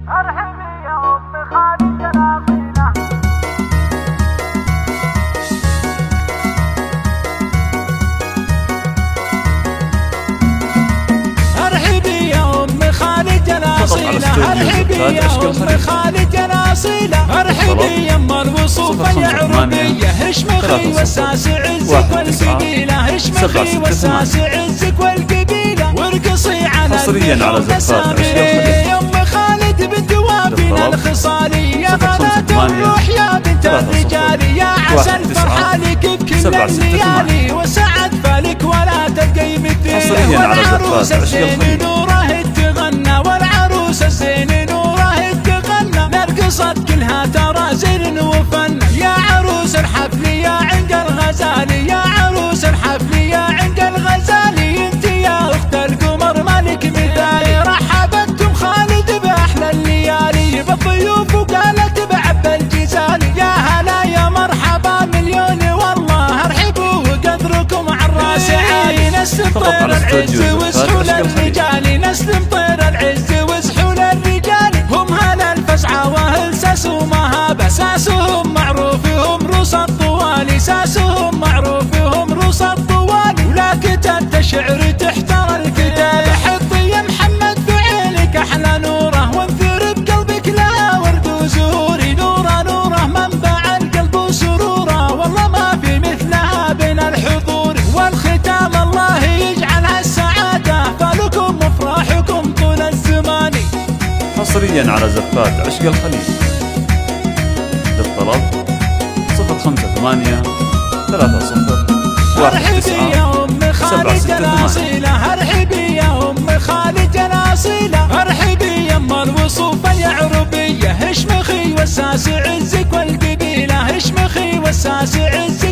ارحبي يا ام خالد جناصيله. ارحبي يا ام خالد جناصيله، ارحبي يا ام خالد جناصيله، ارحبي يما الوصوف يا عربيه، هشمخي وساس عزك والقبيله، هشمخي وساس عزك والقبيله، وارقصي على البيوت مسامير يا ام خالد بنت وافينا الخصالي، يا غلاة الروح يا بنت الرجال، يا عسى الفرحة لك بكل الليالي، وسعد فالك ولا تلقي مثيله، والعروس الزين نوره تغنى، والعروس الزين نوره تغنى، نرقصت كلها ترى زين وفن، يا عروس الحفل يا عند الغزالي، يا عروس الحفل يا عند الغزالي، انت يا اخت القمر مالك مثالي، رحبتم خالد باحلى الليالي بالضيوف وقالت بعب الجزالي، يا هلا يا مرحبا مليون والله ارحبوا وقدركم عالراس عالي، نسلم طير العز وسحول الرجال، نسلم طير العز وسحول الرجال، هم هلا الفزعه واهل ساس ومهابه، ساسهم معروف هم روس الطوالي، ساسهم معروف هم روس الطوالي، ولا كتبت شعر تحتر الكتاب، حطي يا محمد في عينك احلى نوره، وانثر بقلبك لا ورد وزهوري، نوره نوره منبع القلب وسروره، والله ما في مثلها بين الحضور، والختام الله يجعلها السعاده، فلكم افراحكم طول الزمان. حصريا على زفات عشق الخليج. للطلب 058 30 ارحبي يا ام خالد جناصيله، ارحبي يا ام خالد جناصيله، ارحبي يما الوصوف يا عربيه، هشمخي وساس عزك والقبيله، هشمخي وساس عزك